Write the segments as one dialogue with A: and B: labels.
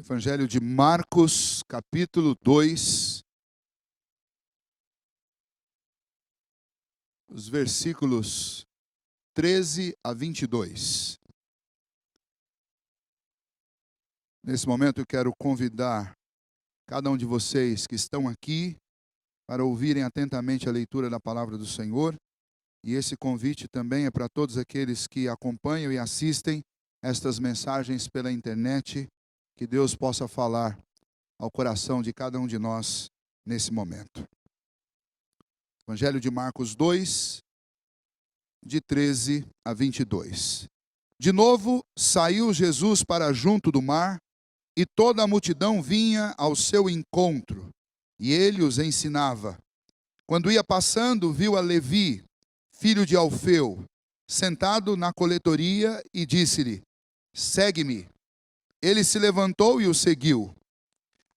A: Evangelho de Marcos, capítulo 2, os versículos 13 a 22. Nesse momento eu quero convidar cada um de vocês que estão aqui para ouvirem atentamente a leitura da palavra do Senhor. E esse convite também é para todos aqueles que acompanham e assistem estas mensagens pela internet. Que Deus possa falar ao coração de cada um de nós nesse momento. Evangelho de Marcos 2, de 13 a 22. De novo saiu Jesus para junto do mar, e toda a multidão vinha ao seu encontro, e ele os ensinava. Quando ia passando, viu a Levi, filho de Alfeu, sentado na coletoria, e disse-lhe: segue-me. Ele se levantou e o seguiu.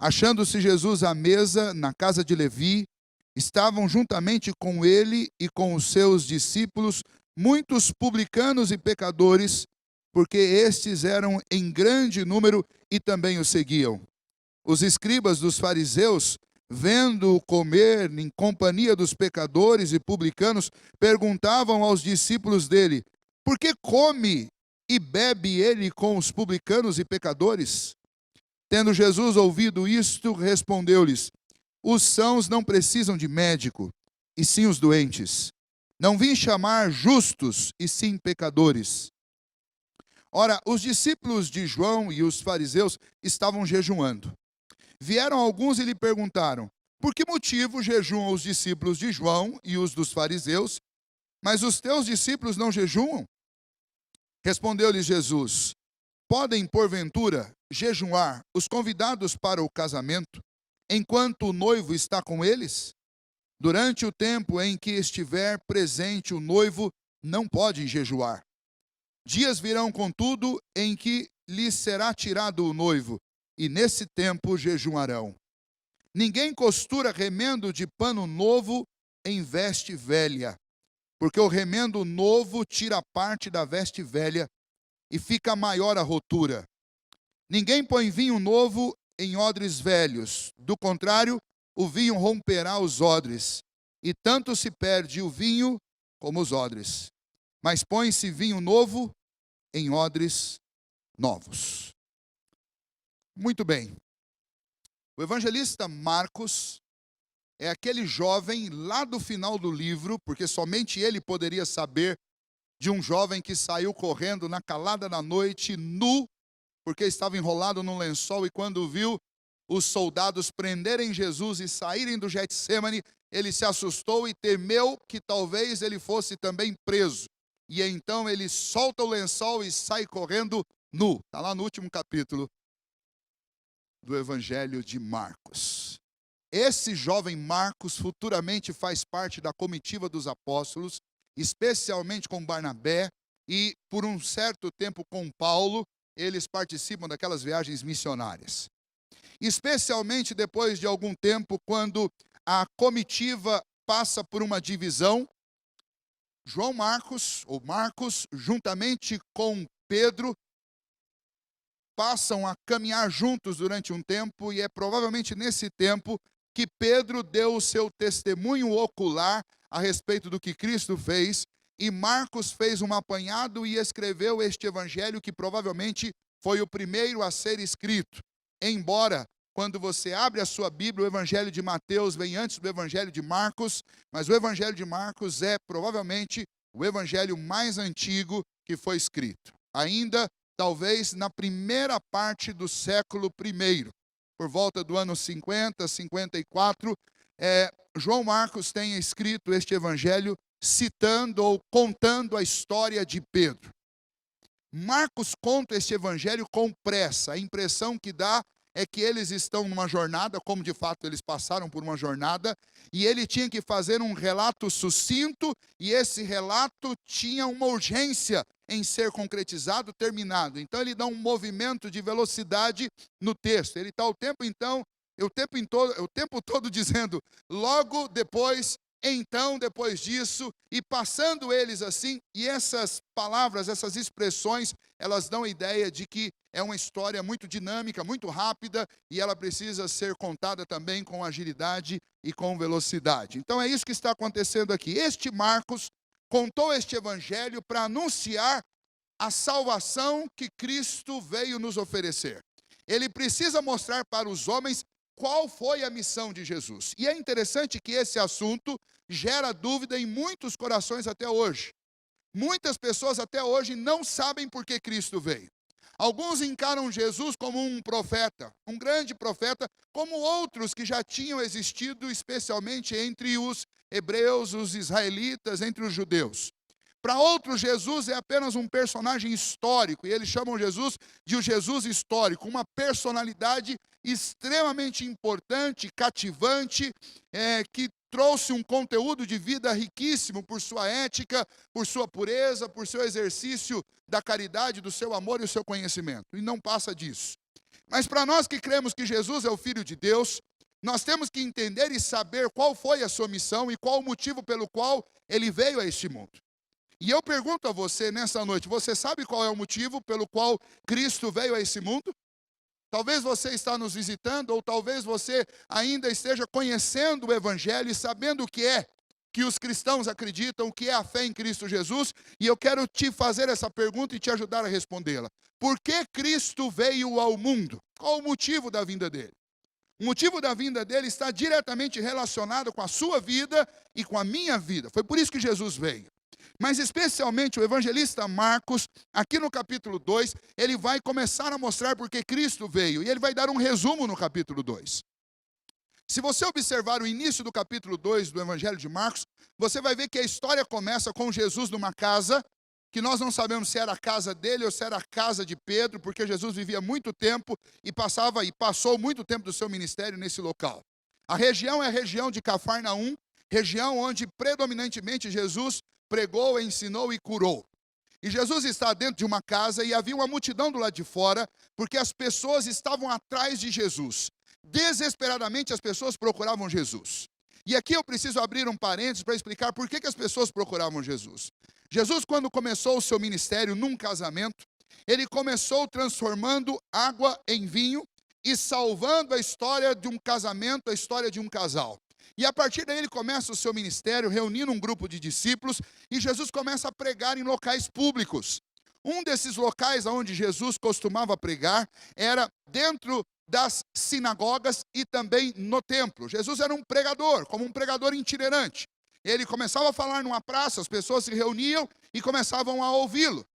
A: Achando-se Jesus à mesa na casa de Levi, estavam juntamente com ele e com os seus discípulos muitos publicanos e pecadores, porque estes eram em grande número e também o seguiam. Os escribas dos fariseus, vendo-o comer em companhia dos pecadores e publicanos, perguntavam aos discípulos dele: por que come e bebe ele com os publicanos e pecadores? Tendo Jesus ouvido isto, respondeu-lhes: os sãos não precisam de médico, e sim os doentes. Não vim chamar justos, e sim pecadores. Ora, os discípulos de João e os fariseus estavam jejuando. Vieram alguns e lhe perguntaram: por que motivo jejuam os discípulos de João e os dos fariseus, mas os teus discípulos não jejuam? Respondeu-lhes Jesus: podem, porventura, jejuar os convidados para o casamento, enquanto o noivo está com eles? Durante o tempo em que estiver presente o noivo, não podem jejuar. Dias virão, contudo, em que lhes será tirado o noivo, e nesse tempo jejuarão. Ninguém costura remendo de pano novo em veste velha, porque o remendo novo tira parte da veste velha, e fica maior a rotura. Ninguém põe vinho novo em odres velhos, do contrário, o vinho romperá os odres, e tanto se perde o vinho como os odres. Mas põe-se vinho novo em odres novos. Muito bem. O evangelista Marcos é aquele jovem lá do final do livro, porque somente ele poderia saber de um jovem que saiu correndo na calada da noite, nu, porque estava enrolado num lençol, e quando viu os soldados prenderem Jesus e saírem do Getsêmani, ele se assustou e temeu que talvez ele fosse também preso. E então ele solta o lençol e sai correndo nu. Está lá no último capítulo do Evangelho de Marcos. Esse jovem Marcos futuramente faz parte da comitiva dos apóstolos, especialmente com Barnabé, e por um certo tempo com Paulo. Eles participam daquelas viagens missionárias. Especialmente depois de algum tempo, quando a comitiva passa por uma divisão, João Marcos, ou Marcos, juntamente com Pedro, passam a caminhar juntos durante um tempo, e é provavelmente nesse tempo que Pedro deu o seu testemunho ocular a respeito do que Cristo fez, e Marcos fez um apanhado e escreveu este evangelho, que provavelmente foi o primeiro a ser escrito. Embora, quando você abre a sua Bíblia, o evangelho de Mateus vem antes do evangelho de Marcos, mas o evangelho de Marcos é provavelmente o evangelho mais antigo que foi escrito. Ainda, talvez, na primeira parte do século I, por volta do ano 50, 54, João Marcos tenha escrito este evangelho citando ou contando a história de Pedro. Marcos conta este evangelho com pressa. A impressão que dá é que eles estão numa jornada, como de fato eles passaram por uma jornada, e ele tinha que fazer um relato sucinto, e esse relato tinha uma urgência em ser concretizado, terminado. Então ele dá um movimento de velocidade no texto. Ele está o tempo todo dizendo: logo depois, então, depois disso, e passando eles assim, e essas palavras, essas expressões, elas dão a ideia de que é uma história muito dinâmica, muito rápida, e ela precisa ser contada também com agilidade e com velocidade. Então é isso que está acontecendo aqui. Este Marcos contou este evangelho para anunciar a salvação que Cristo veio nos oferecer. Ele precisa mostrar para os homens qual foi a missão de Jesus. E é interessante que esse assunto gera dúvida em muitos corações até hoje. Muitas pessoas até hoje não sabem por que Cristo veio. Alguns encaram Jesus como um profeta, um grande profeta, como outros que já tinham existido, especialmente entre os hebreus, os israelitas, entre os judeus. Para outros, Jesus é apenas um personagem histórico, e eles chamam Jesus de o Jesus histórico, uma personalidade extremamente importante, cativante, que trouxe um conteúdo de vida riquíssimo por sua ética, por sua pureza, por seu exercício da caridade, do seu amor e o seu conhecimento. E não passa disso. Mas para nós que cremos que Jesus é o Filho de Deus, nós temos que entender e saber qual foi a sua missão e qual o motivo pelo qual ele veio a este mundo. E eu pergunto a você nessa noite, você sabe qual é o motivo pelo qual Cristo veio a esse mundo? Talvez você está nos visitando, ou talvez você ainda esteja conhecendo o Evangelho e sabendo o que é que os cristãos acreditam, o que é a fé em Cristo Jesus, e eu quero te fazer essa pergunta e te ajudar a respondê-la. Por que Cristo veio ao mundo? Qual o motivo da vinda dele? O motivo da vinda dele está diretamente relacionado com a sua vida e com a minha vida. Foi por isso que Jesus veio. Mas especialmente o evangelista Marcos, aqui no capítulo 2, ele vai começar a mostrar por que Cristo veio. E ele vai dar um resumo no capítulo 2. Se você observar o início do capítulo 2 do Evangelho de Marcos, você vai ver que a história começa com Jesus numa casa, que nós não sabemos se era a casa dele ou se era a casa de Pedro, porque Jesus vivia muito tempo e passou muito tempo do seu ministério nesse local. A região é a região de Cafarnaum, região onde predominantemente Jesus pregou, ensinou e curou. E Jesus está dentro de uma casa e havia uma multidão do lado de fora, porque as pessoas estavam atrás de Jesus. Desesperadamente as pessoas procuravam Jesus. E aqui eu preciso abrir um parênteses para explicar por que as pessoas procuravam Jesus. Jesus, quando começou o seu ministério num casamento, ele começou transformando água em vinho e salvando a história de um casamento, a história de um casal. E a partir daí ele começa o seu ministério, reunindo um grupo de discípulos, e Jesus começa a pregar em locais públicos. Um desses locais onde Jesus costumava pregar era dentro das sinagogas e também no templo. Jesus era um pregador, como um pregador itinerante. Ele começava a falar numa praça, as pessoas se reuniam e começavam a ouvi-lo.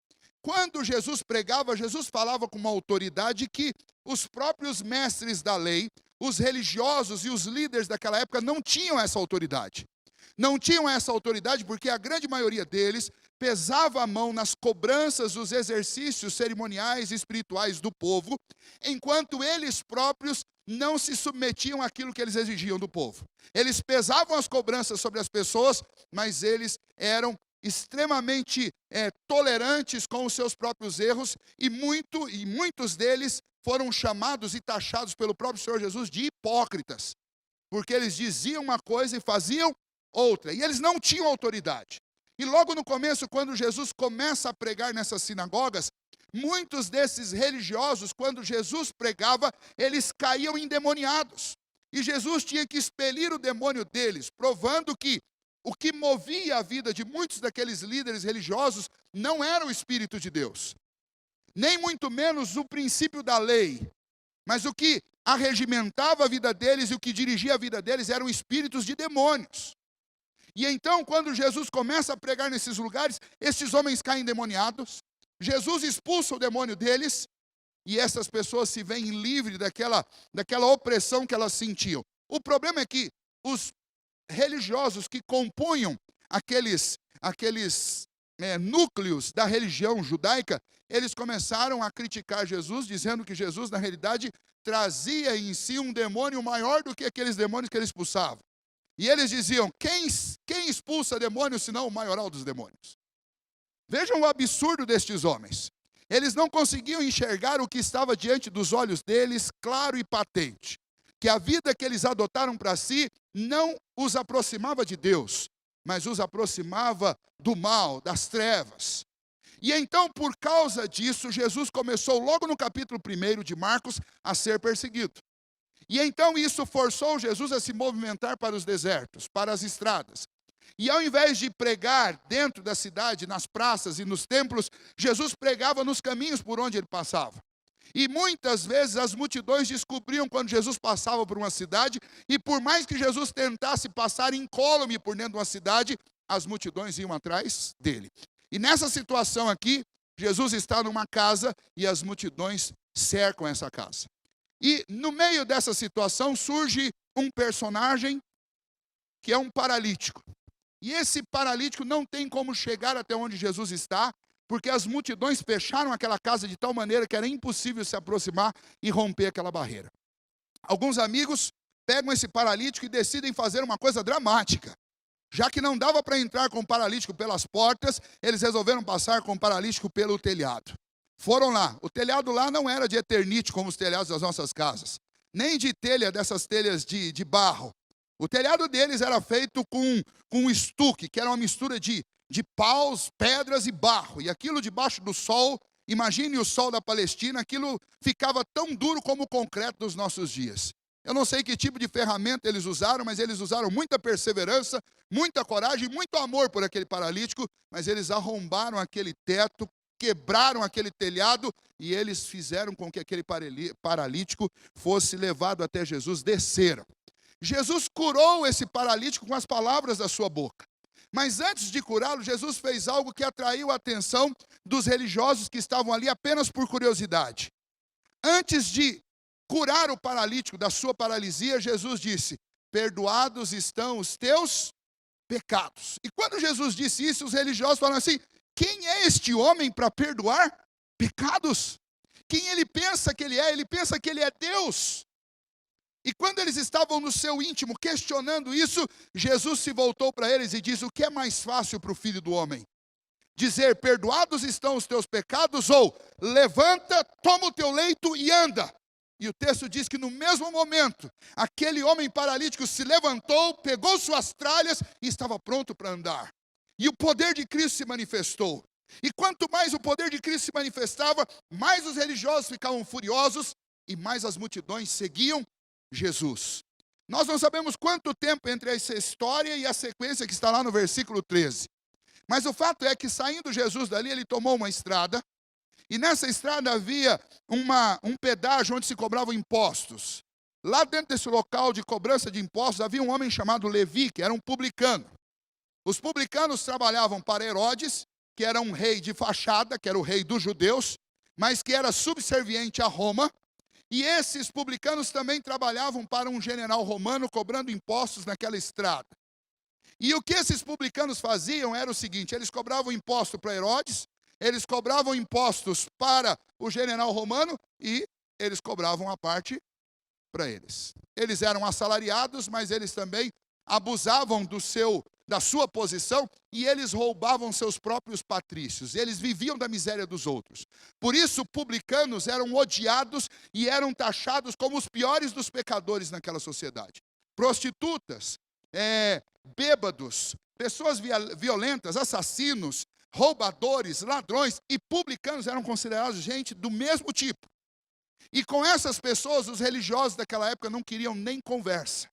A: Quando Jesus pregava, Jesus falava com uma autoridade que os próprios mestres da lei, os religiosos e os líderes daquela época não tinham essa autoridade. Não tinham essa autoridade porque a grande maioria deles pesava a mão nas cobranças dos exercícios cerimoniais e espirituais do povo, enquanto eles próprios não se submetiam àquilo que eles exigiam do povo. Eles pesavam as cobranças sobre as pessoas, mas eles eram extremamente tolerantes com os seus próprios erros, e muitos deles foram chamados e taxados pelo próprio Senhor Jesus de hipócritas, porque eles diziam uma coisa e faziam outra, e eles não tinham autoridade. E logo no começo, quando Jesus começa a pregar nessas sinagogas, muitos desses religiosos, quando Jesus pregava, eles caíam endemoniados, e Jesus tinha que expelir o demônio deles, provando que o que movia a vida de muitos daqueles líderes religiosos não era o Espírito de Deus, nem muito menos o princípio da lei, mas o que arregimentava a vida deles e o que dirigia a vida deles eram espíritos de demônios. E então, quando Jesus começa a pregar nesses lugares, esses homens caem endemoniados, Jesus expulsa o demônio deles, e essas pessoas se veem livres daquela opressão que elas sentiam. O problema é que os religiosos que compunham aqueles núcleos da religião judaica, eles começaram a criticar Jesus, dizendo que Jesus, na realidade, trazia em si um demônio maior do que aqueles demônios que ele expulsava. E eles diziam, quem expulsa demônios senão o maioral dos demônios? Vejam o absurdo destes homens. Eles não conseguiam enxergar o que estava diante dos olhos deles, claro e patente. que a vida que eles adotaram para si não os aproximava de Deus, mas os aproximava do mal, das trevas. E então, por causa disso, Jesus começou logo no capítulo 1 de Marcos a ser perseguido. E então isso forçou Jesus a se movimentar para os desertos, para as estradas. E ao invés de pregar dentro da cidade, nas praças e nos templos, Jesus pregava nos caminhos por onde ele passava. E muitas vezes as multidões descobriam quando Jesus passava por uma cidade, e por mais que Jesus tentasse passar incólume por dentro de uma cidade, as multidões iam atrás dele. E nessa situação aqui, Jesus está numa casa e as multidões cercam essa casa. E no meio dessa situação surge um personagem que é um paralítico. E esse paralítico não tem como chegar até onde Jesus está, porque as multidões fecharam aquela casa de tal maneira que era impossível se aproximar e romper aquela barreira. Alguns amigos pegam esse paralítico e decidem fazer uma coisa dramática. Já que não dava para entrar com o paralítico pelas portas, eles resolveram passar com o paralítico pelo telhado. Foram lá. O telhado lá não era de eternite, como os telhados das nossas casas, nem de telha, dessas telhas de barro. O telhado deles era feito com estuque, que era uma mistura de paus, pedras e barro. E aquilo debaixo do sol, imagine o sol da Palestina, aquilo ficava tão duro como o concreto dos nossos dias. Eu não sei que tipo de ferramenta eles usaram, mas eles usaram muita perseverança, muita coragem, muito amor por aquele paralítico, mas eles arrombaram aquele teto, quebraram aquele telhado e eles fizeram com que aquele paralítico fosse levado até Jesus, desceram. Jesus curou esse paralítico com as palavras da sua boca. Mas antes de curá-lo, Jesus fez algo que atraiu a atenção dos religiosos que estavam ali apenas por curiosidade. Antes de curar o paralítico da sua paralisia, Jesus disse: perdoados estão os teus pecados. E quando Jesus disse isso, os religiosos falaram assim: quem é este homem para perdoar pecados? Quem ele pensa que ele é? Ele pensa que ele é Deus. E quando eles estavam no seu íntimo questionando isso, Jesus se voltou para eles e disse: o que é mais fácil para o Filho do Homem? Dizer, perdoados estão os teus pecados, ou levanta, toma o teu leito e anda. E o texto diz que no mesmo momento, aquele homem paralítico se levantou, pegou suas tralhas e estava pronto para andar. E o poder de Cristo se manifestou. E quanto mais o poder de Cristo se manifestava, mais os religiosos ficavam furiosos e mais as multidões seguiam Jesus. Nós não sabemos quanto tempo entre essa história e a sequência que está lá no versículo 13. Mas o fato é que saindo Jesus dali, ele tomou uma estrada. E nessa estrada havia um pedágio onde se cobravam impostos. Lá dentro desse local de cobrança de impostos havia um homem chamado Levi, que era um publicano. Os publicanos trabalhavam para Herodes, que era um rei de fachada, que era o rei dos judeus, mas que era subserviente a Roma. E esses publicanos também trabalhavam para um general romano, cobrando impostos naquela estrada. E o que esses publicanos faziam era o seguinte: eles cobravam imposto para Herodes, eles cobravam impostos para o general romano e eles cobravam a parte para eles. Eles eram assalariados, mas eles também abusavam da sua posição e eles roubavam seus próprios patrícios. Eles viviam da miséria dos outros. Por isso, publicanos eram odiados e eram taxados como os piores dos pecadores naquela sociedade. Prostitutas, bêbados, pessoas violentas, assassinos, roubadores, ladrões e publicanos eram considerados gente do mesmo tipo. E com essas pessoas, os religiosos daquela época não queriam nem conversa.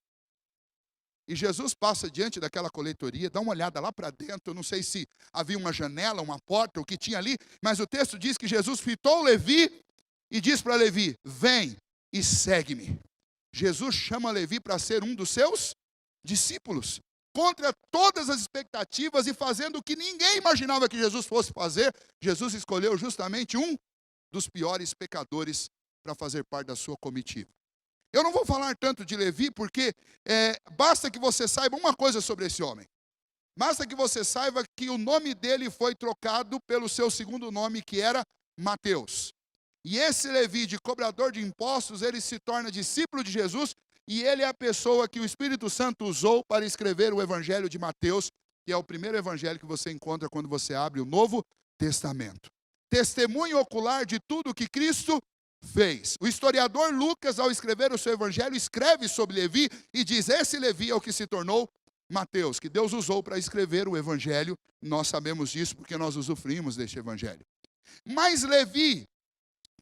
A: E Jesus passa diante daquela coletoria, dá uma olhada lá para dentro, eu não sei se havia uma janela, uma porta, o que tinha ali, mas o texto diz que Jesus fitou Levi e diz para Levi: vem e segue-me. Jesus chama Levi para ser um dos seus discípulos, contra todas as expectativas e fazendo o que ninguém imaginava que Jesus fosse fazer. Jesus escolheu justamente um dos piores pecadores para fazer parte da sua comitiva. Eu não vou falar tanto de Levi, porque basta que você saiba uma coisa sobre esse homem. Basta que você saiba que o nome dele foi trocado pelo seu segundo nome, que era Mateus. E esse Levi, de cobrador de impostos, ele se torna discípulo de Jesus, e ele é a pessoa que o Espírito Santo usou para escrever o Evangelho de Mateus, que é o primeiro evangelho que você encontra quando você abre o Novo Testamento. Testemunho ocular de tudo que Cristo fez. O historiador Lucas, ao escrever o seu evangelho, escreve sobre Levi e diz: esse Levi é o que se tornou Mateus, que Deus usou para escrever o evangelho. Nós sabemos disso porque nós usufruímos deste evangelho. Mas Levi,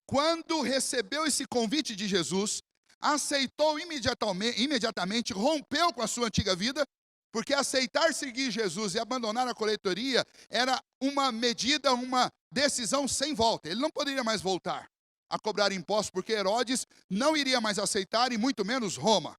A: quando recebeu esse convite de Jesus, aceitou imediatamente, rompeu com a sua antiga vida, porque aceitar seguir Jesus e abandonar a coletoria era uma medida, uma decisão sem volta. Ele não poderia mais voltar a cobrar impostos, porque Herodes não iria mais aceitar, e muito menos Roma.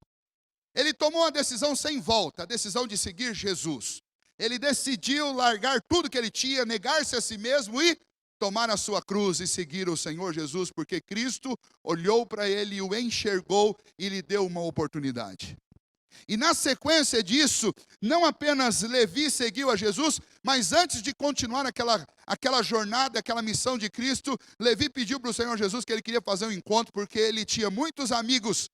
A: Ele tomou uma decisão sem volta, a decisão de seguir Jesus. Ele decidiu largar tudo que ele tinha, negar-se a si mesmo e tomar a sua cruz e seguir o Senhor Jesus, porque Cristo olhou para ele, o enxergou e lhe deu uma oportunidade. E na sequência disso, não apenas Levi seguiu a Jesus, mas antes de continuar aquela jornada, aquela missão de Cristo, Levi pediu para o Senhor Jesus que ele queria fazer um encontro, porque ele tinha muitos amigos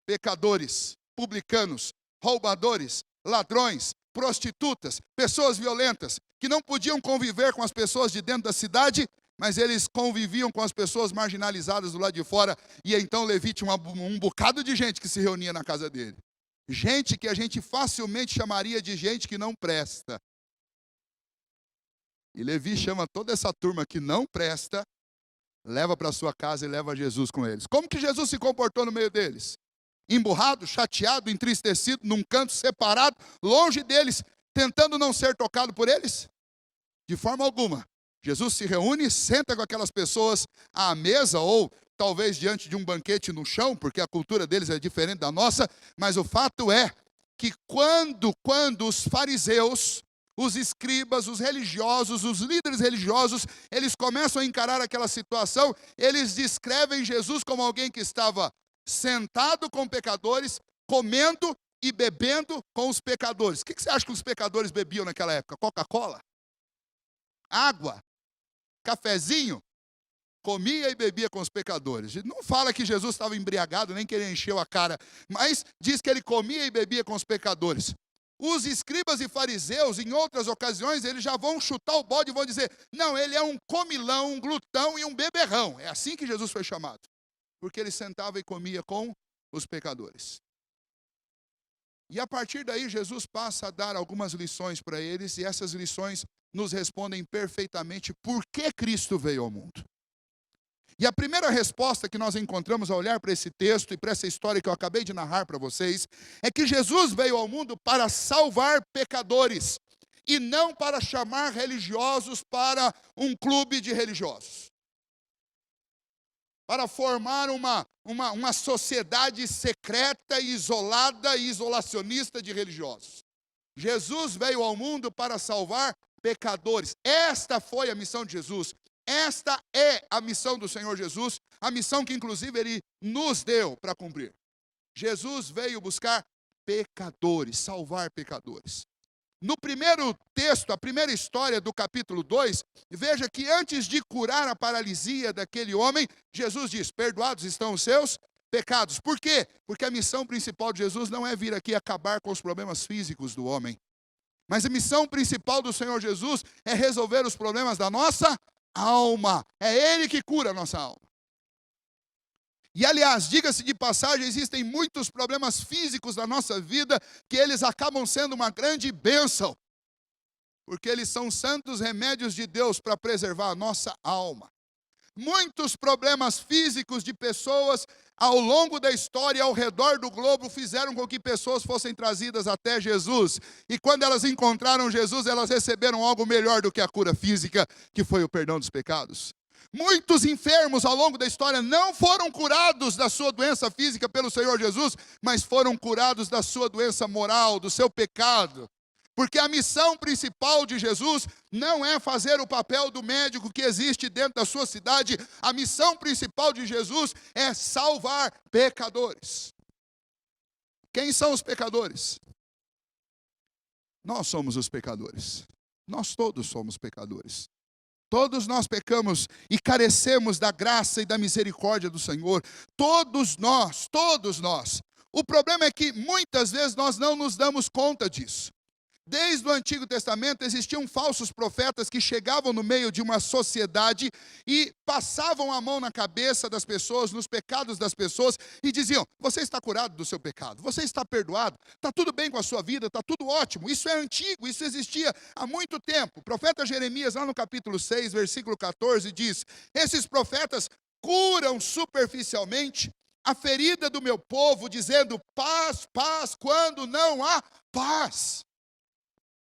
A: pecadores, publicanos, roubadores, ladrões, prostitutas, pessoas violentas, que não podiam conviver com as pessoas de dentro da cidade, mas eles conviviam com as pessoas marginalizadas do lado de fora. E então Levi tinha um bocado de gente que se reunia na casa dele. Gente que a gente facilmente chamaria de gente que não presta. E Levi chama toda essa turma que não presta, leva para sua casa e leva Jesus com eles. Como que Jesus se comportou no meio deles? Emburrado, chateado, entristecido, num canto separado, longe deles, tentando não ser tocado por eles? De forma alguma. Jesus se reúne, senta com aquelas pessoas à mesa, ou talvez diante de um banquete no chão, porque a cultura deles é diferente da nossa, mas o fato é que quando os fariseus, os escribas, os religiosos, os líderes religiosos, eles começam a encarar aquela situação, eles descrevem Jesus como alguém que estava sentado com pecadores, comendo e bebendo com os pecadores. O que você acha que os pecadores bebiam naquela época? Coca-Cola? Água? Cafezinho? Comia e bebia com os pecadores. Não fala que Jesus estava embriagado, nem que ele encheu a cara, mas diz que ele comia e bebia com os pecadores. Os escribas e fariseus, em outras ocasiões, eles já vão chutar o bode e vão dizer: não, ele é um comilão, um glutão e um beberrão. É assim que Jesus foi chamado, porque ele sentava e comia com os pecadores. E a partir daí, Jesus passa a dar algumas lições para eles, e essas lições nos respondem perfeitamente por que Cristo veio ao mundo. E a primeira resposta que nós encontramos ao olhar para esse texto e para essa história que eu acabei de narrar para vocês, é que Jesus veio ao mundo para salvar pecadores, e não para chamar religiosos para um clube de religiosos, para formar uma sociedade secreta, isolada e isolacionista de religiosos. Jesus veio ao mundo para salvar pecadores. Esta foi a missão de Jesus. Esta é a missão do Senhor Jesus, a missão que inclusive Ele nos deu para cumprir. Jesus veio buscar pecadores, salvar pecadores. No primeiro texto, a primeira história do capítulo 2, veja que antes de curar a paralisia daquele homem, Jesus diz: perdoados estão os seus pecados. Por quê? Porque a missão principal de Jesus não é vir aqui acabar com os problemas físicos do homem, mas a missão principal do Senhor Jesus é resolver os problemas da nossa alma. É Ele que cura a nossa alma. E aliás, diga-se de passagem, existem muitos problemas físicos da nossa vida que eles acabam sendo uma grande bênção, porque eles são santos remédios de Deus para preservar a nossa alma. Muitos problemas físicos de pessoas ao longo da história, ao redor do globo, fizeram com que pessoas fossem trazidas até Jesus. E quando elas encontraram Jesus, elas receberam algo melhor do que a cura física, que foi o perdão dos pecados. Muitos enfermos ao longo da história não foram curados da sua doença física pelo Senhor Jesus, mas foram curados da sua doença moral, do seu pecado. Porque a missão principal de Jesus não é fazer o papel do médico que existe dentro da sua cidade. A missão principal de Jesus é salvar pecadores. Quem são os pecadores? Nós somos os pecadores. Nós todos somos pecadores. Todos nós pecamos e carecemos da graça e da misericórdia do Senhor. Todos nós, todos nós. O problema é que muitas vezes nós não nos damos conta disso. Desde o Antigo Testamento existiam falsos profetas que chegavam no meio de uma sociedade e passavam a mão na cabeça das pessoas, nos pecados das pessoas e diziam: você está curado do seu pecado, você está perdoado, está tudo bem com a sua vida, está tudo ótimo. Isso é antigo, isso existia há muito tempo. O profeta Jeremias, lá no capítulo 6, versículo 14, diz: esses profetas curam superficialmente a ferida do meu povo, dizendo paz, paz, quando não há paz.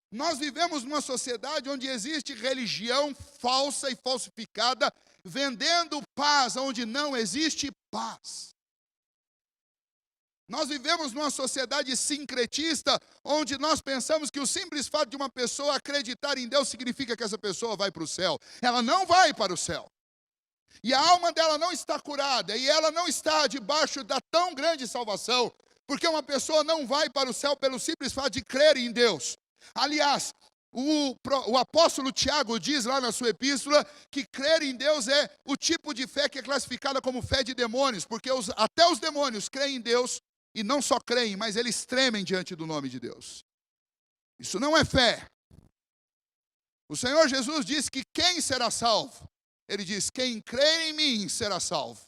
A: Nós vivemos numa sociedade onde existe religião falsa e falsificada, vendendo paz onde não existe paz. Nós vivemos numa sociedade sincretista, onde nós pensamos que o simples fato de uma pessoa acreditar em Deus significa que essa pessoa vai para o céu. Ela não vai para o céu. E a alma dela não está curada, e ela não está debaixo da tão grande salvação, porque uma pessoa não vai para o céu pelo simples fato de crer em Deus. Aliás, o apóstolo Tiago diz lá na sua epístola que crer em Deus é o tipo de fé que é classificada como fé de demônios, porque até os demônios creem em Deus, e não só creem, mas eles tremem diante do nome de Deus. Isso não é fé. O Senhor Jesus disse que quem será salvo? Ele diz: quem crer em mim será salvo.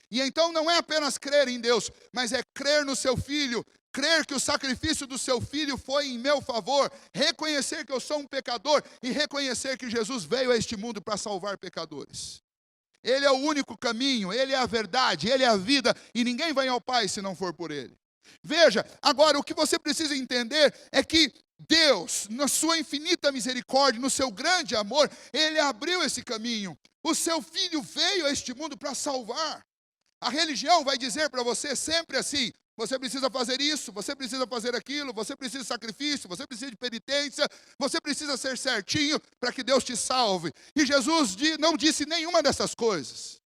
A: E então não é apenas crer em Deus, mas é crer no seu Filho, crer que o sacrifício do seu Filho foi em meu favor, reconhecer que eu sou um pecador e reconhecer que Jesus veio a este mundo para salvar pecadores. Ele é o único caminho, Ele é a verdade, Ele é a vida, e ninguém vai ao Pai se não for por Ele. Veja, agora o que você precisa entender é que Deus, na sua infinita misericórdia, no seu grande amor, Ele abriu esse caminho. O seu Filho veio a este mundo para salvar. A religião vai dizer para você sempre assim: você precisa fazer isso, você precisa fazer aquilo, você precisa de sacrifício, você precisa de penitência, você precisa ser certinho para que Deus te salve. E Jesus não disse nenhuma dessas coisas.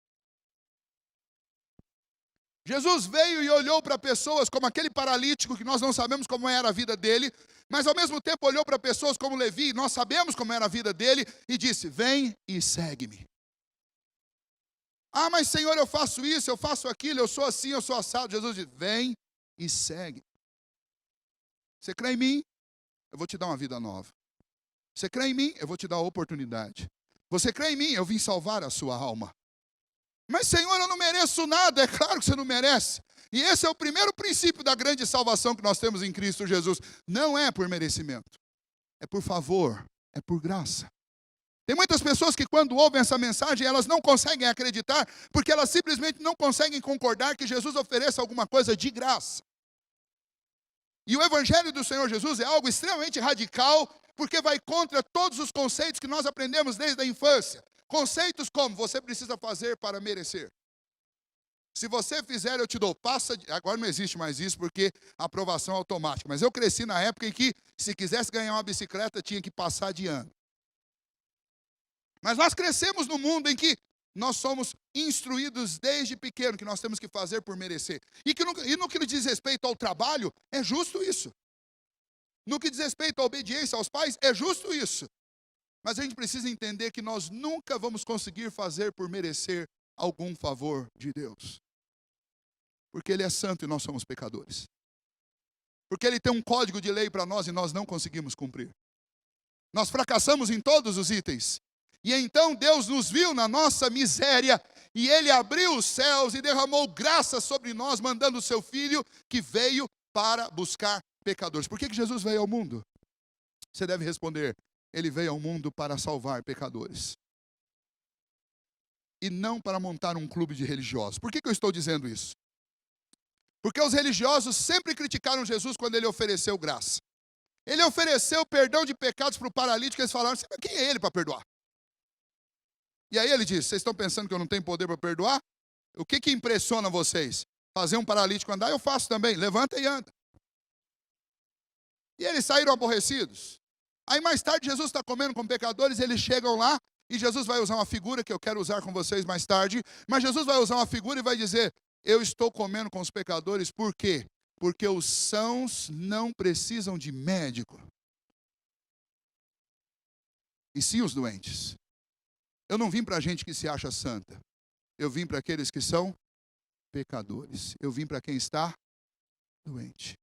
A: Jesus veio e olhou para pessoas como aquele paralítico, que nós não sabemos como era a vida dele, mas ao mesmo tempo olhou para pessoas como Levi, nós sabemos como era a vida dele, e disse: vem e segue-me. Ah, mas Senhor, eu faço isso, eu faço aquilo, eu sou assim, eu sou assado. Jesus diz: vem e segue. Você crê em mim? Eu vou te dar uma vida nova. Você crê em mim? Eu vou te dar a oportunidade. Você crê em mim? Eu vim salvar a sua alma. Mas Senhor, eu não mereço nada. É claro que você não merece. E esse é o primeiro princípio da grande salvação que nós temos em Cristo Jesus. Não é por merecimento, é por favor, é por graça. Tem muitas pessoas que quando ouvem essa mensagem, elas não conseguem acreditar, porque elas simplesmente não conseguem concordar que Jesus ofereça alguma coisa de graça. E o Evangelho do Senhor Jesus é algo extremamente radical, porque vai contra todos os conceitos que nós aprendemos desde a infância. Conceitos como: você precisa fazer para merecer. Se você fizer, eu te dou. Agora não existe mais isso, porque a aprovação é automática. Mas eu cresci na época em que, se quisesse ganhar uma bicicleta, tinha que passar de ano. Mas nós crescemos num mundo em que nós somos instruídos desde pequeno que nós temos que fazer por merecer. E no que diz respeito ao trabalho, é justo isso. No que diz respeito à obediência aos pais, é justo isso. Mas a gente precisa entender que nós nunca vamos conseguir fazer por merecer algum favor de Deus. Porque Ele é santo e nós somos pecadores. Porque Ele tem um código de lei para nós e nós não conseguimos cumprir. Nós fracassamos em todos os itens. E então Deus nos viu na nossa miséria, e Ele abriu os céus e derramou graça sobre nós, mandando o seu Filho, que veio para buscar pecadores. Por que Jesus veio ao mundo? Você deve responder: Ele veio ao mundo para salvar pecadores. E não para montar um clube de religiosos. Por que eu estou dizendo isso? Porque os religiosos sempre criticaram Jesus quando Ele ofereceu graça. Ele ofereceu perdão de pecados para o paralítico, eles falaram: quem é Ele para perdoar? E aí Ele disse: vocês estão pensando que eu não tenho poder para perdoar? O que impressiona vocês? Fazer um paralítico andar? Eu faço também. Levanta e anda. E eles saíram aborrecidos. Aí mais tarde Jesus está comendo com pecadores, eles chegam lá, e Jesus vai usar uma figura que eu quero usar com vocês mais tarde, mas Jesus vai usar uma figura e vai dizer: eu estou comendo com os pecadores, por quê? Porque os sãos não precisam de médico, e sim os doentes. Eu não vim para a gente que se acha santa, eu vim para aqueles que são pecadores, eu vim para quem está doente.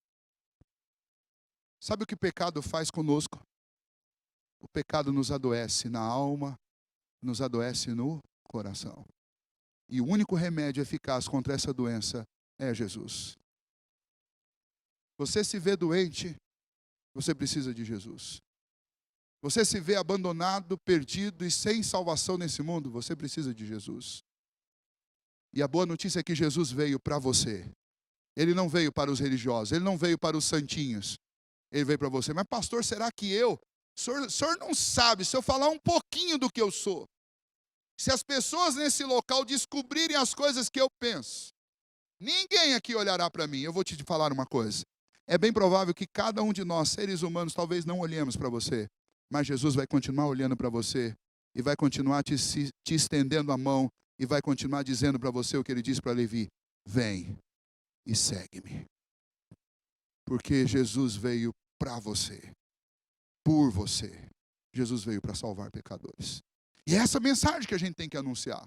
A: Sabe o que o pecado faz conosco? O pecado nos adoece na alma, nos adoece no coração. E o único remédio eficaz contra essa doença é Jesus. Você se vê doente, você precisa de Jesus. Você se vê abandonado, perdido e sem salvação nesse mundo, você precisa de Jesus. E a boa notícia é que Jesus veio para você. Ele não veio para os religiosos, ele não veio para os santinhos. Ele veio para você. Mas pastor, será que eu? O senhor não sabe, se eu falar um pouquinho do que eu sou, se as pessoas nesse local descobrirem as coisas que eu penso, ninguém aqui olhará para mim. Eu vou te falar uma coisa. É bem provável que cada um de nós, seres humanos, talvez não olhemos para você, mas Jesus vai continuar olhando para você e vai continuar te estendendo a mão e vai continuar dizendo para você o que ele disse para Levi: vem e segue-me. Porque Jesus veio para você, por você. Jesus veio para salvar pecadores. E é essa mensagem que a gente tem que anunciar.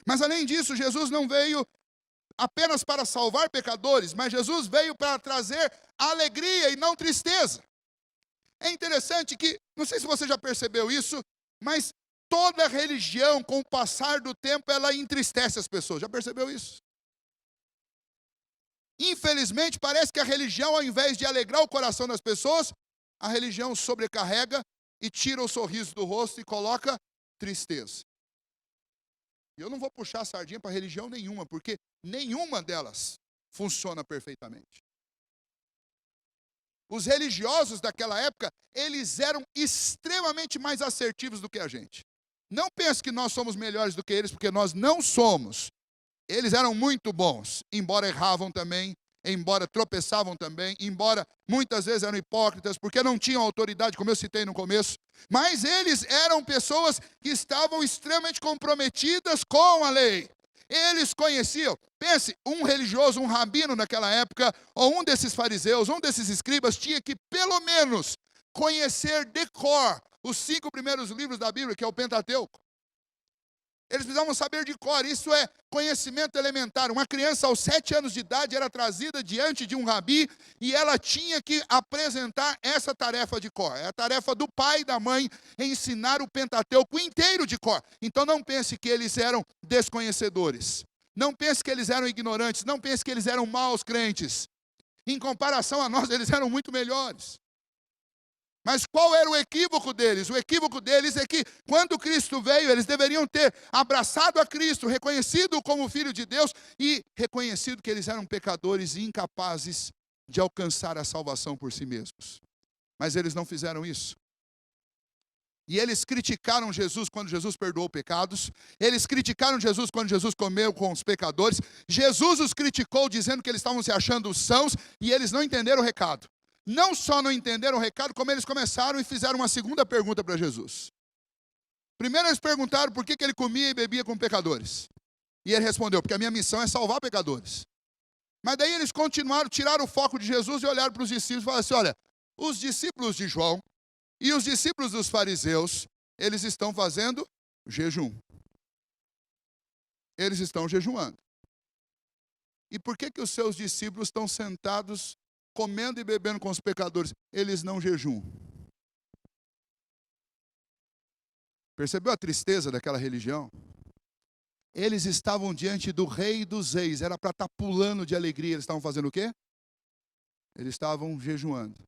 A: Mas além disso, Jesus não veio apenas para salvar pecadores, mas Jesus veio para trazer alegria e não tristeza. É interessante que, não sei se você já percebeu isso, mas toda religião, com o passar do tempo, ela entristece as pessoas. Já percebeu isso? Infelizmente, parece que a religião, ao invés de alegrar o coração das pessoas, a religião sobrecarrega e tira o sorriso do rosto e coloca tristeza. E eu não vou puxar a sardinha para religião nenhuma, porque nenhuma delas funciona perfeitamente. Os religiosos daquela época, eles eram extremamente mais assertivos do que a gente. Não pense que nós somos melhores do que eles, porque nós não somos. Eles eram muito bons, embora erravam também, embora tropeçavam também, embora muitas vezes eram hipócritas, porque não tinham autoridade, como eu citei no começo. Mas eles eram pessoas que estavam extremamente comprometidas com a lei. Eles conheciam. Pense, um religioso, um rabino naquela época, ou um desses fariseus, um desses escribas, tinha que pelo menos conhecer de cor os 5 primeiros livros da Bíblia, que é o Pentateuco. Eles precisavam saber de cor, isso é conhecimento elementar. Uma criança aos 7 anos de idade era trazida diante de um rabi e ela tinha que apresentar essa tarefa de cor. É a tarefa do pai e da mãe ensinar o Pentateuco inteiro de cor. Então não pense que eles eram desconhecedores. Não pense que eles eram ignorantes. Não pense que eles eram maus crentes. Em comparação a nós, eles eram muito melhores. Mas qual era o equívoco deles? O equívoco deles é que, quando Cristo veio, eles deveriam ter abraçado a Cristo, reconhecido como Filho de Deus e reconhecido que eles eram pecadores e incapazes de alcançar a salvação por si mesmos. Mas eles não fizeram isso. E eles criticaram Jesus quando Jesus perdoou pecados. Eles criticaram Jesus quando Jesus comeu com os pecadores. Jesus os criticou dizendo que eles estavam se achando sãos e eles não entenderam o recado. Não só não entenderam o recado, como eles começaram e fizeram uma segunda pergunta para Jesus. Primeiro eles perguntaram por que ele comia e bebia com pecadores. E ele respondeu, porque a minha missão é salvar pecadores. Mas daí eles continuaram, tiraram o foco de Jesus e olharam para os discípulos e falaram assim, olha, os discípulos de João e os discípulos dos fariseus, eles estão fazendo jejum. Eles estão jejuando. E por que os seus discípulos estão sentados comendo e bebendo com os pecadores? Eles não jejuam. Percebeu a tristeza daquela religião? Eles estavam diante do Rei dos Reis, era para estar pulando de alegria. Eles estavam fazendo o quê? Eles estavam jejuando,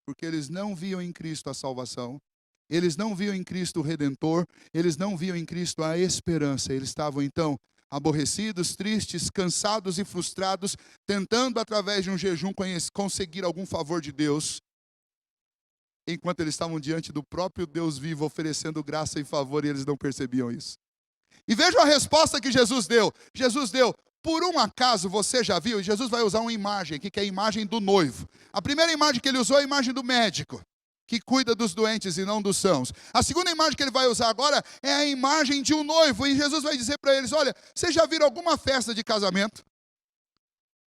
A: porque eles não viam em Cristo a salvação, eles não viam em Cristo o Redentor, eles não viam em Cristo a esperança. Eles estavam então aborrecidos, tristes, cansados e frustrados, tentando através de um jejum conseguir algum favor de Deus, enquanto eles estavam diante do próprio Deus vivo, oferecendo graça e favor, e eles não percebiam isso. E vejam a resposta que Jesus deu. Jesus deu, por um acaso você já viu? E Jesus vai usar uma imagem aqui, que é a imagem do noivo. A primeira imagem que ele usou é a imagem do médico, que cuida dos doentes e não dos sãos. A segunda imagem que ele vai usar agora é a imagem de um noivo. E Jesus vai dizer para eles, olha, vocês já viram alguma festa de casamento?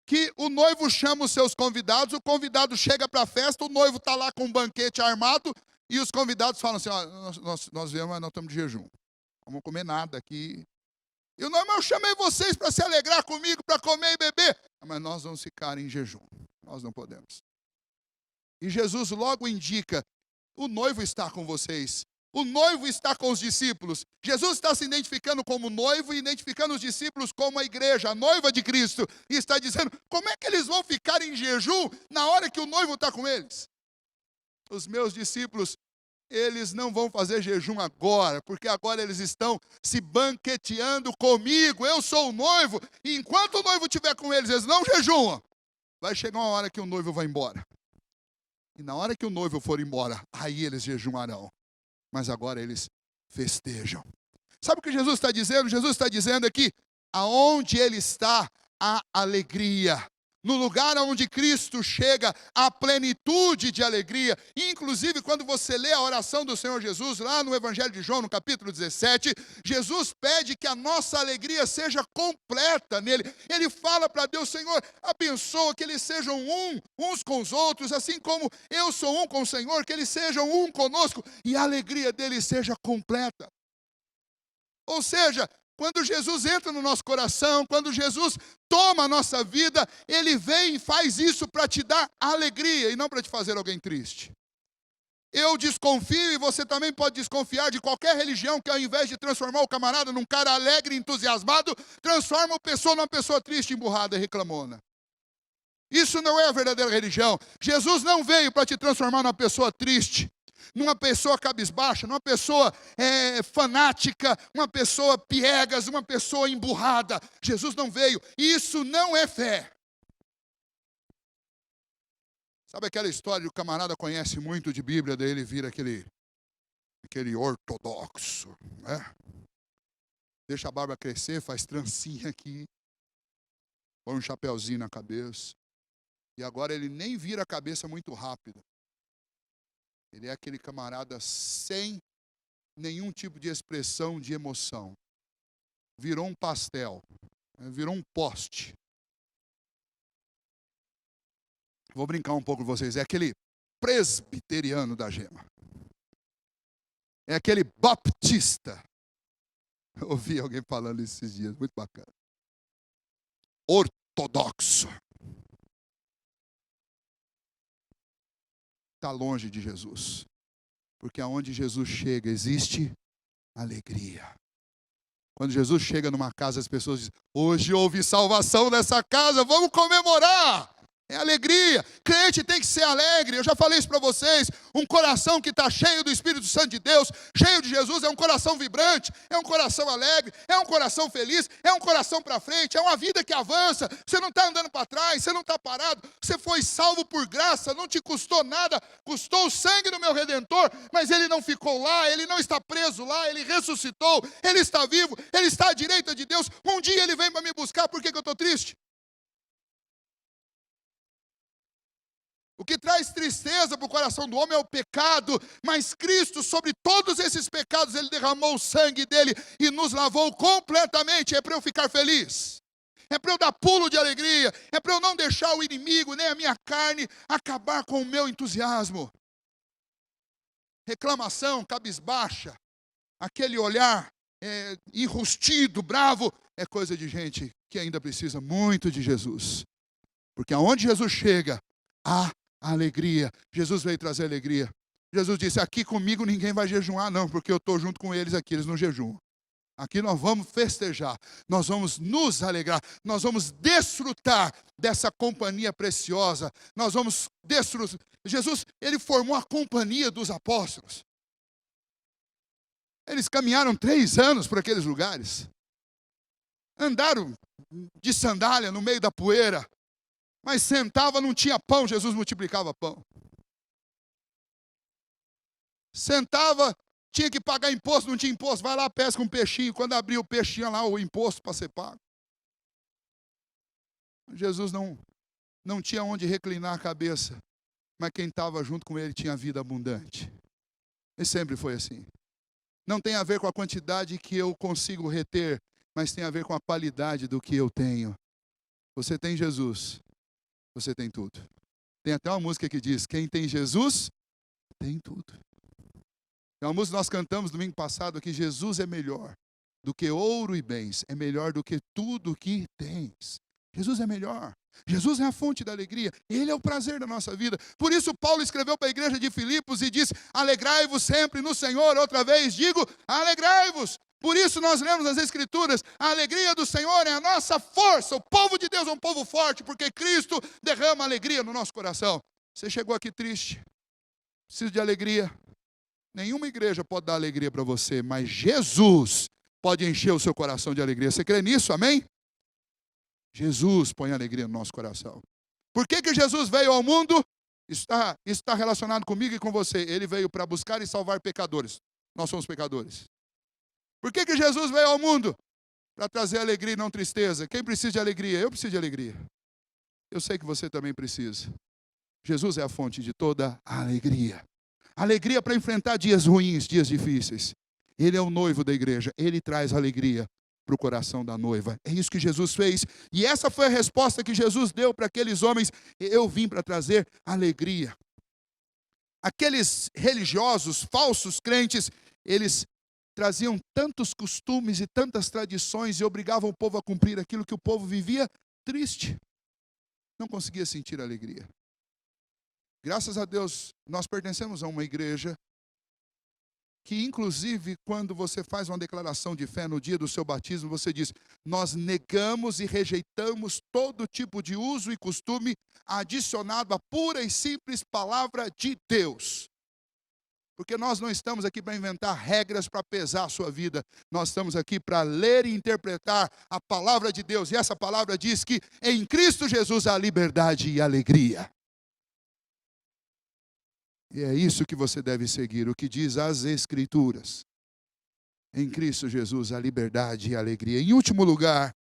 A: Que o noivo chama os seus convidados, o convidado chega para a festa, o noivo está lá com um banquete armado, e os convidados falam assim, olha, nós viemos, mas nós estamos de jejum. Não vamos comer nada aqui. E o noivo, eu chamei vocês para se alegrar comigo, para comer e beber. Mas nós vamos ficar em jejum. Nós não podemos. E Jesus logo indica: o noivo está com vocês. O noivo está com os discípulos. Jesus está se identificando como noivo e identificando os discípulos como a igreja, a noiva de Cristo. E está dizendo: como é que eles vão ficar em jejum na hora que o noivo está com eles? Os meus discípulos, eles não vão fazer jejum agora, porque agora eles estão se banqueteando comigo. Eu sou o noivo, e enquanto o noivo estiver com eles, eles não jejuam. Vai chegar uma hora que o noivo vai embora. E na hora que o noivo for embora, aí eles jejuarão. Mas agora eles festejam. Sabe o que Jesus está dizendo? Jesus está dizendo aqui: aonde Ele está, há alegria. No lugar onde Cristo chega, há plenitude de alegria. E, inclusive, quando você lê a oração do Senhor Jesus, lá no Evangelho de João, no capítulo 17, Jesus pede que a nossa alegria seja completa nele. Ele fala para Deus: Senhor, abençoa que eles sejam uns com os outros, assim como eu sou um com o Senhor, que eles sejam um conosco, e a alegria deles seja completa. Ou seja, quando Jesus entra no nosso coração, quando Jesus toma a nossa vida, Ele vem e faz isso para te dar alegria e não para te fazer alguém triste. Eu desconfio, e você também pode desconfiar de qualquer religião que, ao invés de transformar o camarada num cara alegre e entusiasmado, transforma a pessoa numa pessoa triste, emburrada e reclamona. Isso não é a verdadeira religião. Jesus não veio para te transformar numa pessoa triste, numa pessoa cabisbaixa, numa pessoa fanática, uma pessoa piegas, uma pessoa emburrada. Jesus não veio. Isso não é fé. Sabe aquela história que o camarada conhece muito de Bíblia, daí ele vira aquele ortodoxo, né? Deixa a barba crescer, faz trancinha aqui, põe um chapeuzinho na cabeça. E agora ele nem vira a cabeça muito rápido. Ele é aquele camarada sem nenhum tipo de expressão de emoção. Virou um pastel, virou um poste. Vou brincar um pouco com vocês. É aquele presbiteriano da gema. É aquele baptista. Eu ouvi alguém falando esses dias, muito bacana. Ortodoxo. Está longe de Jesus. Porque aonde Jesus chega, existe alegria. Quando Jesus chega numa casa, as pessoas dizem: hoje houve salvação nessa casa, vamos comemorar. É alegria. Crente tem que ser alegre. Eu já falei isso para vocês. Um coração que está cheio do Espírito Santo de Deus, cheio de Jesus, é um coração vibrante, é um coração alegre, é um coração feliz, é um coração para frente, é uma vida que avança. Você não está andando para trás, você não está parado. Você foi salvo por graça, não te custou nada, custou o sangue do meu Redentor, mas Ele não ficou lá, Ele não está preso lá, Ele ressuscitou, Ele está vivo, Ele está à direita de Deus. Um dia Ele vem para me buscar. Por que eu estou triste? O que traz tristeza para o coração do homem é o pecado, mas Cristo, sobre todos esses pecados, Ele derramou o sangue dEle e nos lavou completamente. É para eu ficar feliz, é para eu dar pulo de alegria, é para eu não deixar o inimigo, nem a minha carne, acabar com o meu entusiasmo. Reclamação, cabisbaixa, aquele olhar enrustido, bravo, é coisa de gente que ainda precisa muito de Jesus. Porque aonde Jesus chega, há alegria. Jesus veio trazer alegria. Jesus disse: aqui comigo ninguém vai jejuar não, porque eu estou junto com eles aqui, eles não jejuam. Aqui nós vamos festejar, nós vamos nos alegrar, nós vamos desfrutar dessa companhia preciosa, nós vamos desfrutar. Jesus, Ele formou a companhia dos apóstolos. Eles caminharam 3 anos por aqueles lugares. Andaram de sandália no meio da poeira. Mas sentava, não tinha pão, Jesus multiplicava pão. Sentava, tinha que pagar imposto, não tinha imposto, vai lá, pesca um peixinho. Quando abria o peixe, tinha lá o imposto para ser pago. Jesus não tinha onde reclinar a cabeça, mas quem estava junto com Ele tinha vida abundante. E sempre foi assim. Não tem a ver com a quantidade que eu consigo reter, mas tem a ver com a qualidade do que eu tenho. Você tem Jesus, você tem tudo. Tem até uma música que diz: quem tem Jesus, tem tudo. É uma música que nós cantamos domingo passado, que Jesus é melhor do que ouro e bens, é melhor do que tudo que tens. Jesus é melhor. Jesus é a fonte da alegria. Ele é o prazer da nossa vida. Por isso Paulo escreveu para a igreja de Filipos e disse: alegrai-vos sempre no Senhor. Outra vez digo, alegrai-vos. Por isso nós lemos nas Escrituras, a alegria do Senhor é a nossa força. O povo de Deus é um povo forte, porque Cristo derrama alegria no nosso coração. Você chegou aqui triste, precisa de alegria. Nenhuma igreja pode dar alegria para você, mas Jesus pode encher o seu coração de alegria. Você crê nisso, amém? Jesus põe alegria no nosso coração. Por que Jesus veio ao mundo? Isso está relacionado comigo e com você. Ele veio para buscar e salvar pecadores. Nós somos pecadores. Por que Jesus veio ao mundo? Para trazer alegria e não tristeza. Quem precisa de alegria? Eu preciso de alegria. Eu sei que você também precisa. Jesus é a fonte de toda a alegria. Alegria para enfrentar dias ruins, dias difíceis. Ele é o noivo da igreja. Ele traz alegria para o coração da noiva. É isso que Jesus fez. E essa foi a resposta que Jesus deu para aqueles homens. Eu vim para trazer alegria. Aqueles religiosos, falsos crentes, eles traziam tantos costumes e tantas tradições e obrigavam o povo a cumprir aquilo que o povo vivia triste. Não conseguia sentir alegria. Graças a Deus, nós pertencemos a uma igreja que, inclusive, quando você faz uma declaração de fé no dia do seu batismo, você diz: nós negamos e rejeitamos todo tipo de uso e costume adicionado à pura e simples palavra de Deus. Porque nós não estamos aqui para inventar regras para pesar a sua vida. Nós estamos aqui para ler e interpretar a palavra de Deus. E essa palavra diz que em Cristo Jesus há liberdade e alegria. E é isso que você deve seguir, o que diz as Escrituras. Em Cristo Jesus há liberdade e alegria. Em último lugar,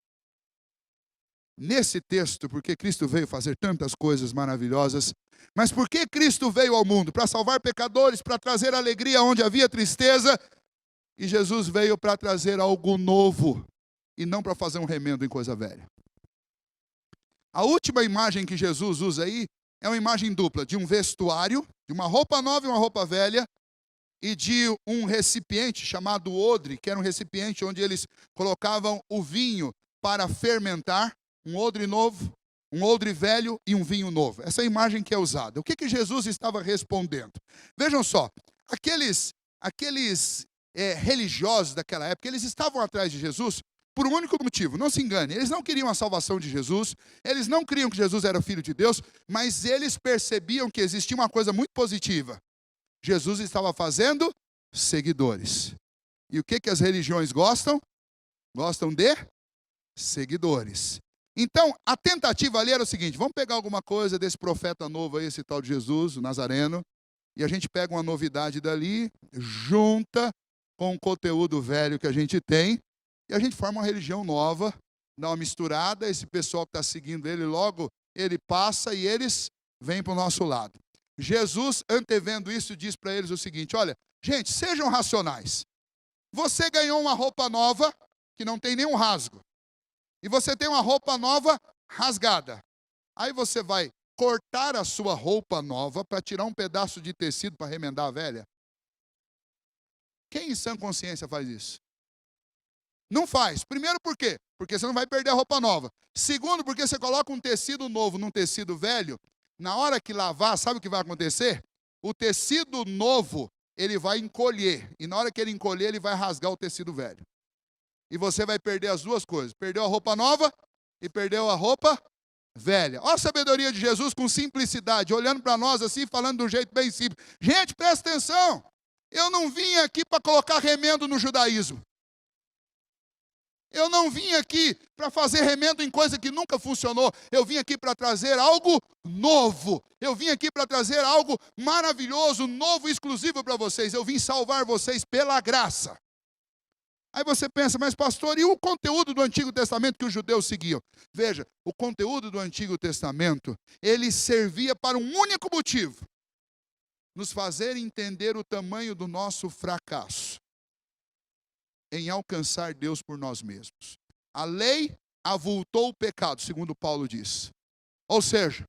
A: nesse texto, porque Cristo veio fazer tantas coisas maravilhosas, mas por que Cristo veio ao mundo? Para salvar pecadores, para trazer alegria onde havia tristeza, e Jesus veio para trazer algo novo, e não para fazer um remendo em coisa velha. A última imagem que Jesus usa aí é uma imagem dupla, de um vestuário, de uma roupa nova e uma roupa velha, e de um recipiente chamado odre, que era um recipiente onde eles colocavam o vinho para fermentar, um odre novo, um odre velho e um vinho novo. Essa é a imagem que é usada. O que Jesus estava respondendo? Vejam só, aqueles religiosos daquela época, eles estavam atrás de Jesus por um único motivo, não se engane, eles não queriam a salvação de Jesus, eles não criam que Jesus era filho de Deus, mas eles percebiam que existia uma coisa muito positiva. Jesus estava fazendo seguidores. E o que as religiões gostam? Gostam de seguidores. Então, a tentativa ali era o seguinte: vamos pegar alguma coisa desse profeta novo aí, esse tal de Jesus, o Nazareno, e a gente pega uma novidade dali, junta com o conteúdo velho que a gente tem, e a gente forma uma religião nova, dá uma misturada, esse pessoal que está seguindo ele, logo ele passa e eles vêm para o nosso lado. Jesus, antevendo isso, diz para eles o seguinte: olha, gente, sejam racionais. Você ganhou uma roupa nova que não tem nenhum rasgo. E você tem uma roupa nova rasgada. Aí você vai cortar a sua roupa nova para tirar um pedaço de tecido para remendar a velha? Quem em sã consciência faz isso? Não faz. Primeiro, por quê? Porque você não vai perder a roupa nova. Segundo, porque você coloca um tecido novo num tecido velho, na hora que lavar, sabe o que vai acontecer? O tecido novo, ele vai encolher. E na hora que ele encolher, ele vai rasgar o tecido velho. E você vai perder as duas coisas. Perdeu a roupa nova e perdeu a roupa velha. Olha a sabedoria de Jesus com simplicidade, olhando para nós assim, falando de um jeito bem simples. Gente, presta atenção. Eu não vim aqui para colocar remendo no judaísmo. Eu não vim aqui para fazer remendo em coisa que nunca funcionou. Eu vim aqui para trazer algo novo. Eu vim aqui para trazer algo maravilhoso, novo e exclusivo para vocês. Eu vim salvar vocês pela graça. Aí você pensa, mas pastor, e o conteúdo do Antigo Testamento que os judeus seguiam? Veja, o conteúdo do Antigo Testamento, ele servia para um único motivo: nos fazer entender o tamanho do nosso fracasso em alcançar Deus por nós mesmos. A lei avultou o pecado, segundo Paulo diz. Ou seja,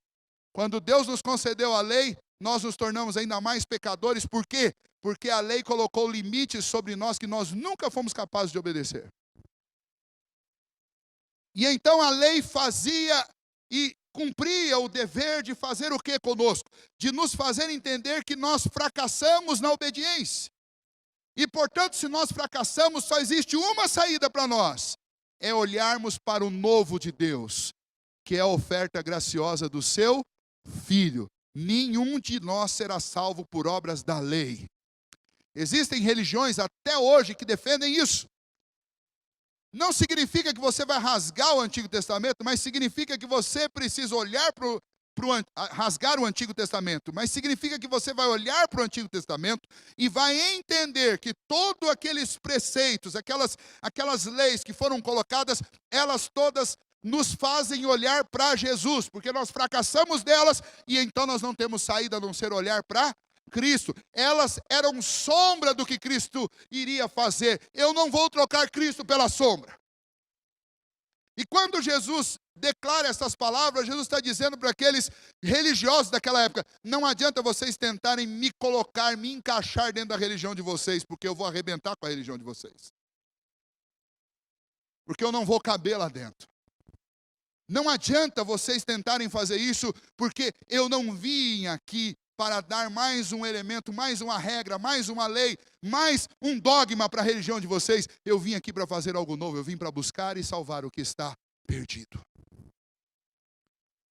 A: quando Deus nos concedeu a lei, nós nos tornamos ainda mais pecadores. Por quê? Porque a lei colocou limites sobre nós que nós nunca fomos capazes de obedecer. E então a lei fazia e cumpria o dever de fazer o que conosco? De nos fazer entender que nós fracassamos na obediência. E portanto, se nós fracassamos, só existe uma saída para nós: é olharmos para o novo de Deus, que é a oferta graciosa do seu Filho. Nenhum de nós será salvo por obras da lei. Existem religiões até hoje que defendem isso. Não significa que você vai rasgar o Antigo Testamento, mas significa que você precisa olhar rasgar o Antigo Testamento, mas significa que você vai olhar para o Antigo Testamento e vai entender que todos aqueles preceitos, aquelas leis que foram colocadas, elas todas nos fazem olhar para Jesus, porque nós fracassamos delas e então nós não temos saída a não ser olhar para Cristo. Elas eram sombra do que Cristo iria fazer. Eu não vou trocar Cristo pela sombra. E quando Jesus declara essas palavras, Jesus está dizendo para aqueles religiosos daquela época: não adianta vocês tentarem me colocar, me encaixar dentro da religião de vocês, porque eu vou arrebentar com a religião de vocês. Porque eu não vou caber lá dentro. Não adianta vocês tentarem fazer isso, porque eu não vim aqui para dar mais um elemento, mais uma regra, mais uma lei, mais um dogma para a religião de vocês. Eu vim aqui para fazer algo novo, eu vim para buscar e salvar o que está perdido.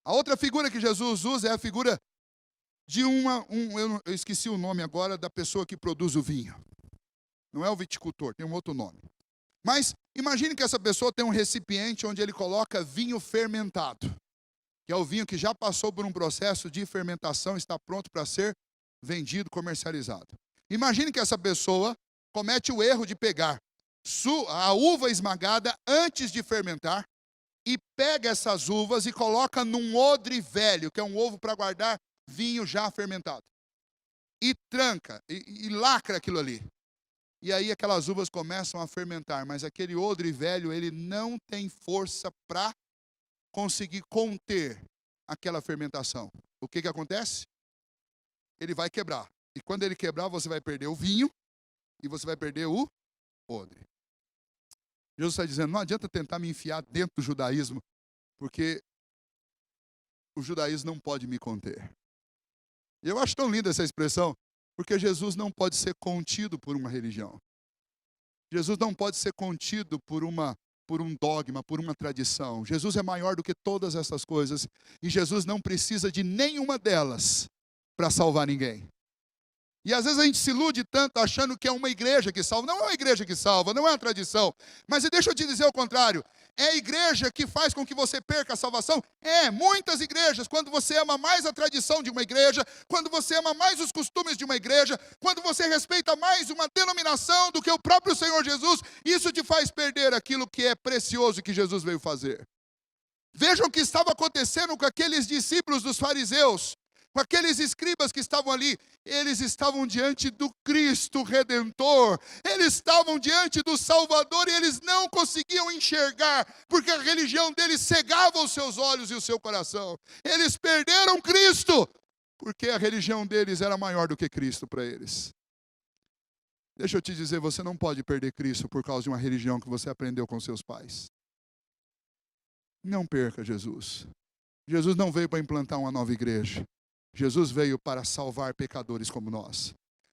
A: A outra figura que Jesus usa é a figura de eu esqueci o nome agora, da pessoa que produz o vinho. Não é o viticultor, tem um outro nome. Mas imagine que essa pessoa tem um recipiente onde ele coloca vinho fermentado, que é o vinho que já passou por um processo de fermentação, está pronto para ser vendido, comercializado. Imagine que essa pessoa comete o erro de pegar a uva esmagada antes de fermentar e pega essas uvas e coloca num odre velho, que é um ovo para guardar vinho já fermentado. E tranca, e lacra aquilo ali. E aí aquelas uvas começam a fermentar, mas aquele odre velho, ele não tem força para conseguir conter aquela fermentação. O que acontece? Ele vai quebrar. E quando ele quebrar, você vai perder o vinho e você vai perder o odre. Jesus está dizendo: não adianta tentar me enfiar dentro do judaísmo, porque o judaísmo não pode me conter. E eu acho tão linda essa expressão, porque Jesus não pode ser contido por uma religião. Jesus não pode ser contido por um dogma, por uma tradição. Jesus é maior do que todas essas coisas. E Jesus não precisa de nenhuma delas para salvar ninguém. E às vezes a gente se ilude tanto achando que é uma igreja que salva. Não é uma igreja que salva, não é uma tradição. Mas deixa eu te dizer o contrário. É a igreja que faz com que você perca a salvação? É, muitas igrejas. Quando você ama mais a tradição de uma igreja, quando você ama mais os costumes de uma igreja, quando você respeita mais uma denominação do que o próprio Senhor Jesus, isso te faz perder aquilo que é precioso que Jesus veio fazer. Vejam o que estava acontecendo com aqueles discípulos dos fariseus, com aqueles escribas que estavam ali. Eles estavam diante do Cristo Redentor, eles estavam diante do Salvador e eles não conseguiam enxergar, porque a religião deles cegava os seus olhos e o seu coração. Eles perderam Cristo, porque a religião deles era maior do que Cristo para eles. Deixa eu te dizer, você não pode perder Cristo por causa de uma religião que você aprendeu com seus pais. Não perca Jesus. Jesus não veio para implantar uma nova igreja. Jesus veio para salvar pecadores como nós.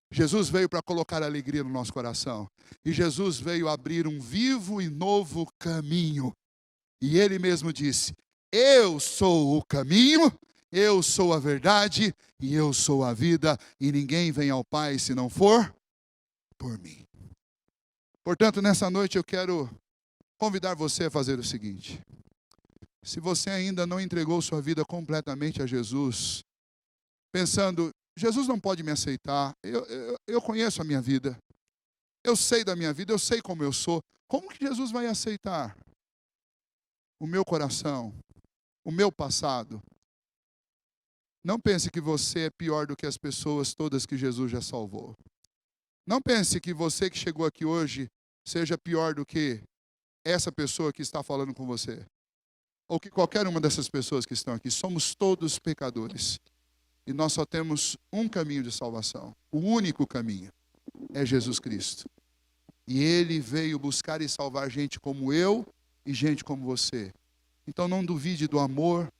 A: Jesus veio para colocar alegria no nosso coração. E Jesus veio abrir um vivo e novo caminho. E Ele mesmo disse: eu sou o caminho, eu sou a verdade e eu sou a vida. E ninguém vem ao Pai se não for por mim. Portanto, nessa noite eu quero convidar você a fazer o seguinte. Se você ainda não entregou sua vida completamente a Jesus, pensando: Jesus não pode me aceitar, eu conheço a minha vida, eu sei da minha vida, eu sei como eu sou, como que Jesus vai aceitar o meu coração, o meu passado? Não pense que você é pior do que as pessoas todas que Jesus já salvou. Não pense que você que chegou aqui hoje seja pior do que essa pessoa que está falando com você, ou que qualquer uma dessas pessoas que estão aqui. Somos todos pecadores. E nós só temos um caminho de salvação. O único caminho é Jesus Cristo. E Ele veio buscar e salvar gente como eu e gente como você. Então não duvide do amor,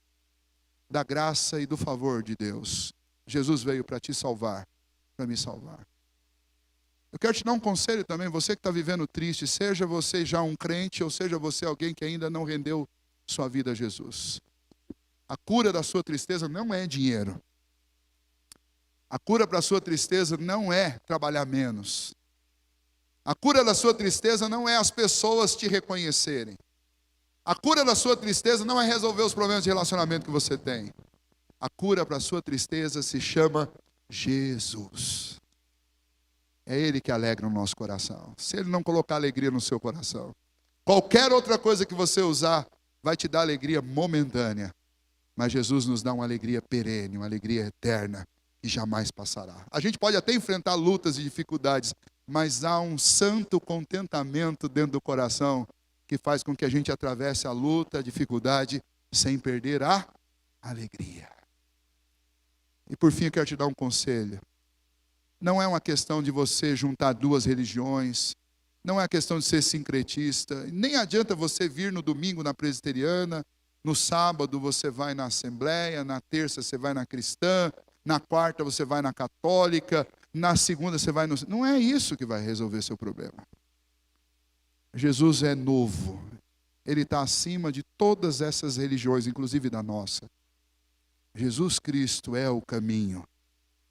A: da graça e do favor de Deus. Jesus veio para te salvar, para me salvar. Eu quero te dar um conselho também, você que está vivendo triste, seja você já um crente ou seja você alguém que ainda não rendeu sua vida a Jesus. A cura da sua tristeza não é dinheiro. A cura para a sua tristeza não é trabalhar menos. A cura da sua tristeza não é as pessoas te reconhecerem. A cura da sua tristeza não é resolver os problemas de relacionamento que você tem. A cura para a sua tristeza se chama Jesus. É Ele que alegra o nosso coração. Se Ele não colocar alegria no seu coração, qualquer outra coisa que você usar vai te dar alegria momentânea. Mas Jesus nos dá uma alegria perene, uma alegria eterna, que jamais passará. A gente pode até enfrentar lutas e dificuldades, mas há um santo contentamento dentro do coração que faz com que a gente atravesse a luta, a dificuldade, sem perder a alegria. E por fim eu quero te dar um conselho. Não é uma questão de você juntar duas religiões, não é uma questão de ser sincretista, nem adianta você vir no domingo na presbiteriana, no sábado você vai na assembleia, na terça você vai na cristã, na quarta você vai na católica, na segunda você vai no... Não é isso que vai resolver seu problema. Jesus é novo, Ele está acima de todas essas religiões, inclusive da nossa. Jesus Cristo é o caminho.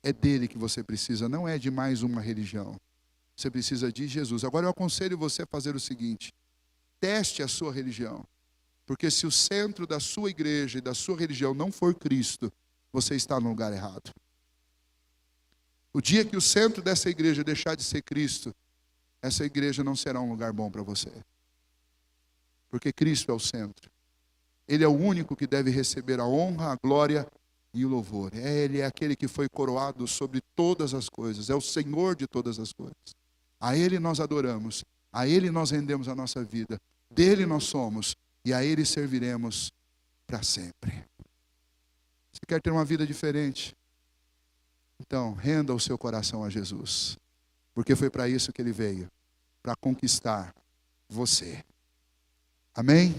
A: É dele que você precisa, não é de mais uma religião. Você precisa de Jesus. Agora eu aconselho você a fazer o seguinte: teste a sua religião. Porque se o centro da sua igreja e da sua religião não for Cristo, você está no lugar errado. O dia que o centro dessa igreja deixar de ser Cristo, essa igreja não será um lugar bom para você. Porque Cristo é o centro. Ele é o único que deve receber a honra, a glória e o louvor. Ele é aquele que foi coroado sobre todas as coisas. É o Senhor de todas as coisas. A Ele nós adoramos. A Ele nós rendemos a nossa vida. Dele nós somos. E a Ele serviremos para sempre. Você quer ter uma vida diferente? Então, renda o seu coração a Jesus. Porque foi para isso que Ele veio. Para conquistar você. Amém?